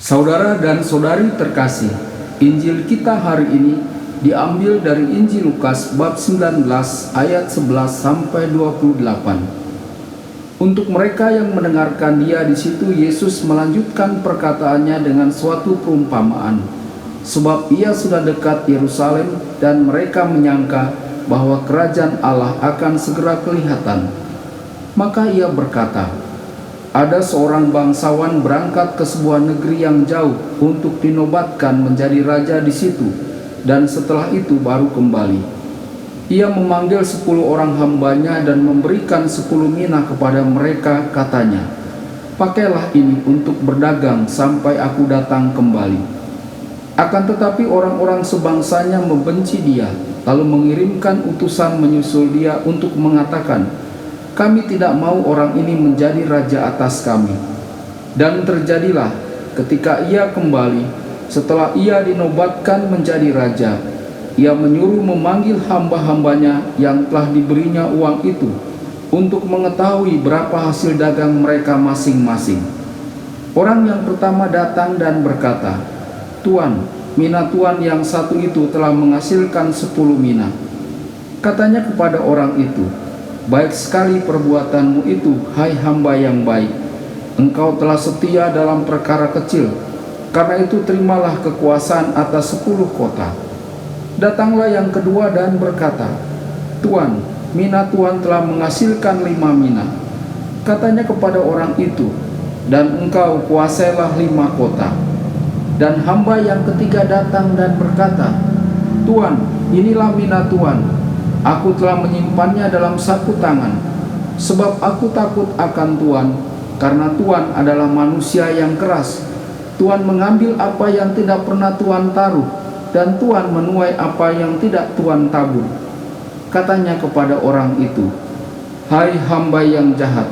Saudara dan saudari terkasih, Injil kita hari ini diambil dari Injil Lukas bab 19 ayat 11 sampai 28. Untuk mereka yang mendengarkan dia di situ, Yesus melanjutkan perkataannya dengan suatu perumpamaan. Sebab ia sudah dekat Yerusalem dan mereka menyangka bahwa kerajaan Allah akan segera kelihatan. Maka ia berkata, ada seorang bangsawan berangkat ke sebuah negeri yang jauh untuk dinobatkan menjadi raja di situ, dan setelah itu baru kembali. Ia memanggil 10 orang hambanya dan memberikan 10 mina kepada mereka, katanya, pakailah ini untuk berdagang sampai aku datang kembali. Akan tetapi orang-orang sebangsanya membenci dia, lalu mengirimkan utusan menyusul dia untuk mengatakan, kami tidak mau orang ini menjadi raja atas kami. Dan terjadilah ketika ia kembali, setelah ia dinobatkan menjadi raja, ia menyuruh memanggil hamba-hambanya yang telah diberinya uang itu untuk mengetahui berapa hasil dagang mereka masing-masing. Orang yang pertama datang dan berkata, Tuan, mina Tuan yang satu itu telah menghasilkan 10 mina. Katanya kepada orang itu, baik sekali perbuatanmu itu, hai hamba yang baik. Engkau telah setia dalam perkara kecil, karena itu terimalah kekuasaan atas 10 kota. Datanglah yang kedua dan berkata, Tuan, mina Tuan telah menghasilkan 5 mina. Katanya kepada orang itu, dan engkau kuasailah 5 kota. Dan hamba yang ketiga datang dan berkata, Tuan, inilah mina Tuan. Aku telah menyimpannya dalam saku tangan, sebab aku takut akan Tuan, karena Tuan adalah manusia yang keras. Tuan mengambil apa yang tidak pernah Tuan taruh, dan Tuan menuai apa yang tidak Tuan tabur. Katanya kepada orang itu, hai hamba yang jahat,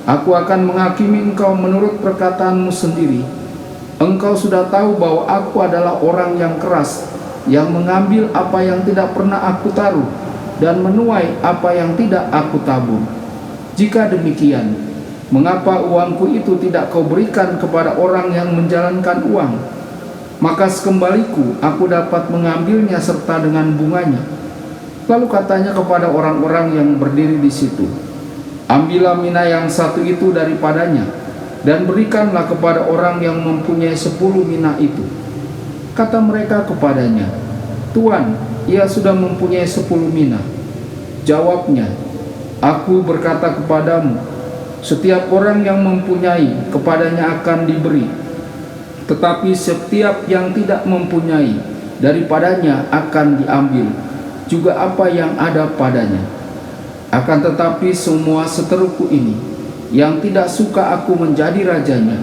aku akan menghakimi engkau menurut perkataanmu sendiri. Engkau sudah tahu bahwa aku adalah orang yang keras, yang mengambil apa yang tidak pernah aku taruh, dan menuai apa yang tidak aku tabur. Jika demikian, mengapa uangku itu tidak kau berikan kepada orang yang menjalankan uang? Maka sekembaliku aku dapat mengambilnya serta dengan bunganya. Lalu katanya kepada orang-orang yang berdiri di situ, ambillah mina yang satu itu daripadanya, dan berikanlah kepada orang yang mempunyai 10 mina itu. Kata mereka kepadanya, Tuan, ia sudah mempunyai 10 mina. Jawabnya, aku berkata kepadamu, setiap orang yang mempunyai, kepadanya akan diberi. Tetapi setiap yang tidak mempunyai, daripadanya akan diambil juga apa yang ada padanya. Akan tetapi semua seteruku ini, yang tidak suka aku menjadi rajanya,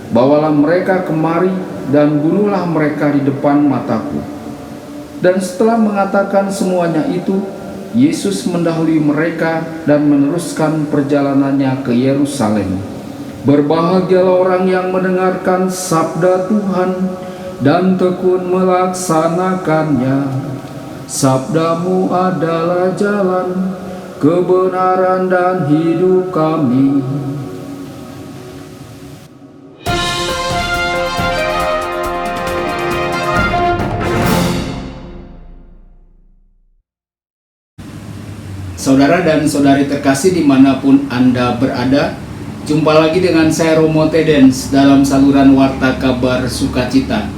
bawalah mereka kemari dan bunuhlah mereka di depan mataku. Dan setelah mengatakan semuanya itu, Yesus mendahului mereka dan meneruskan perjalanannya ke Yerusalem. Berbahagialah orang yang mendengarkan sabda Tuhan dan tekun melaksanakannya. Sabdamu adalah jalan, kebenaran dan hidup kami. Saudara dan saudari terkasih dimanapun Anda berada, jumpa lagi dengan saya Romo Tedens dalam saluran Warta Kabar Sukacita.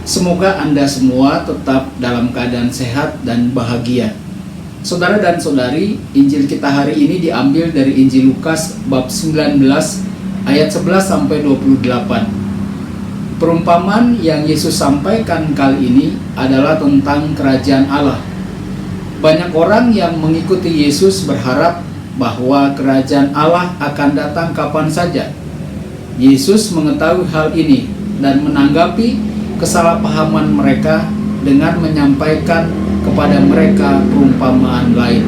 Semoga Anda semua tetap dalam keadaan sehat dan bahagia. Saudara dan saudari, Injil kita hari ini diambil dari Injil Lukas bab 19 ayat 11 sampai 28. Perumpamaan yang Yesus sampaikan kali ini adalah tentang kerajaan Allah. Banyak orang yang mengikuti Yesus berharap bahwa kerajaan Allah akan datang kapan saja. Yesus mengetahui hal ini dan menanggapi kesalahpahaman mereka dengan menyampaikan kepada mereka perumpamaan lain.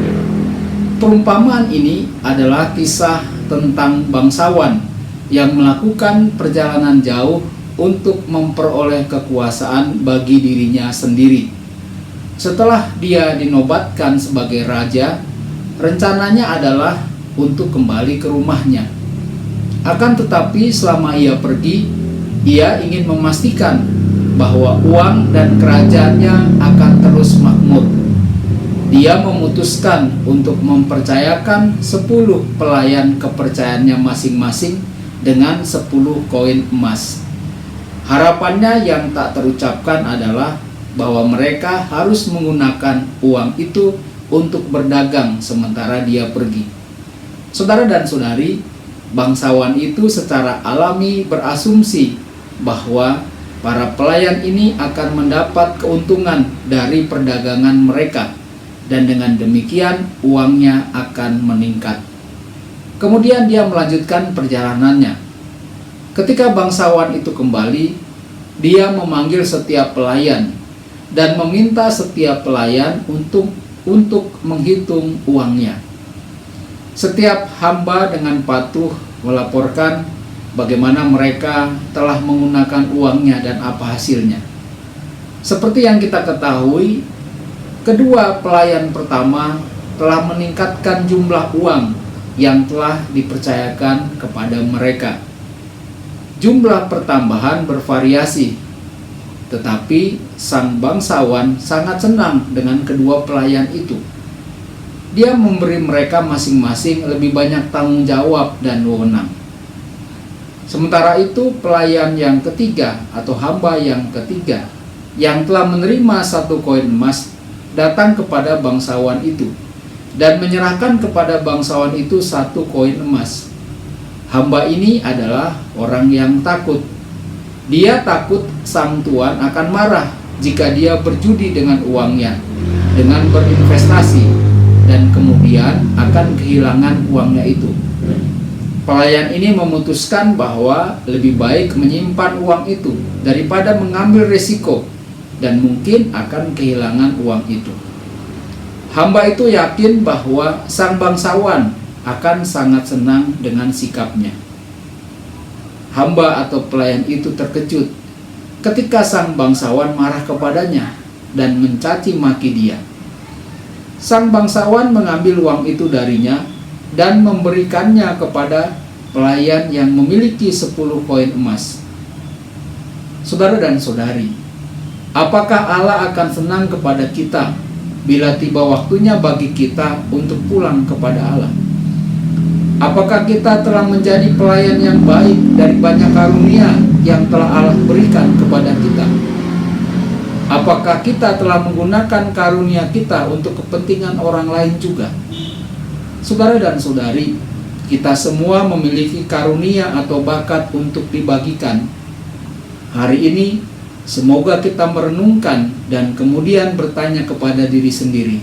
Perumpamaan ini adalah kisah tentang bangsawan yang melakukan perjalanan jauh untuk memperoleh kekuasaan bagi dirinya sendiri. Setelah dia dinobatkan sebagai raja, rencananya adalah untuk kembali ke rumahnya. Akan tetapi selama ia pergi, Ia ingin memastikan bahwa uang dan kerajaannya akan terus makmur. Dia memutuskan untuk mempercayakan 10 pelayan kepercayaannya masing-masing dengan 10 koin emas. Harapannya yang tak terucapkan adalah bahwa mereka harus menggunakan uang itu untuk berdagang sementara dia pergi. Saudara dan saudari, bangsawan itu secara alami berasumsi bahwa para pelayan ini akan mendapat keuntungan dari perdagangan mereka, dan dengan demikian uangnya akan meningkat. Kemudian dia melanjutkan perjalanannya. Ketika bangsawan itu kembali, dia memanggil setiap pelayan dan meminta setiap pelayan untuk menghitung uangnya. Setiap hamba dengan patuh melaporkan bagaimana mereka telah menggunakan uangnya dan apa hasilnya. Seperti yang kita ketahui, kedua pelayan pertama telah meningkatkan jumlah uang yang telah dipercayakan kepada mereka. Jumlah pertambahan bervariasi, tetapi sang bangsawan sangat senang dengan kedua pelayan itu. Dia memberi mereka masing-masing lebih banyak tanggung jawab dan wewenang. Sementara itu, pelayan yang ketiga atau hamba yang ketiga yang telah menerima 1 koin emas datang kepada bangsawan itu dan menyerahkan kepada bangsawan itu 1 koin emas. Hamba ini adalah orang yang takut. Dia takut sang tuan akan marah jika dia berjudi dengan uangnya, dengan berinvestasi, dan kemudian akan kehilangan uangnya itu. Pelayan ini memutuskan bahwa lebih baik menyimpan uang itu daripada mengambil risiko dan mungkin akan kehilangan uang itu. Hamba itu yakin bahwa sang bangsawan akan sangat senang dengan sikapnya. Hamba atau pelayan itu terkejut ketika sang bangsawan marah kepadanya dan mencaci maki dia. Sang bangsawan mengambil uang itu darinya dan memberikannya kepada pelayan yang memiliki 10 koin emas. Saudara dan saudari, apakah Allah akan senang kepada kita bila tiba waktunya bagi kita untuk pulang kepada Allah? Apakah kita telah menjadi pelayan yang baik dari banyak karunia yang telah Allah berikan kepada kita? Apakah kita telah menggunakan karunia kita untuk kepentingan orang lain juga? Saudara dan saudari, kita semua memiliki karunia atau bakat untuk dibagikan. Hari ini, semoga kita merenungkan dan kemudian bertanya kepada diri sendiri,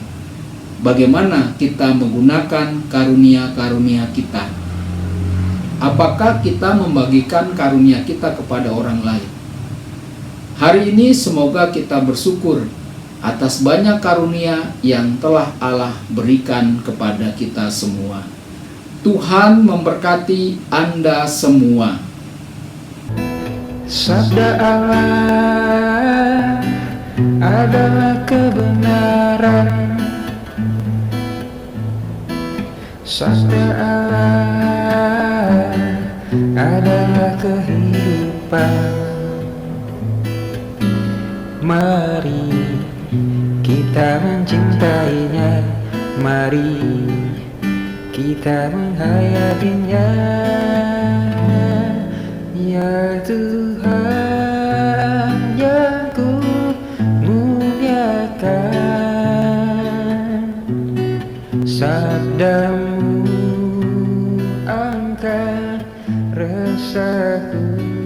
bagaimana kita menggunakan karunia-karunia kita? Apakah kita membagikan karunia kita kepada orang lain? Hari ini semoga kita bersyukur atas banyak karunia yang telah Allah berikan kepada kita semua. Tuhan memberkati Anda semua. Sabda Allah adalah kebenaran. Sabda Allah adalah kehidupan. Mari kita mencintainya, mari kita menghayatinya. Ya Tuhan yang ku muliakan, sabdamu angkat resahku.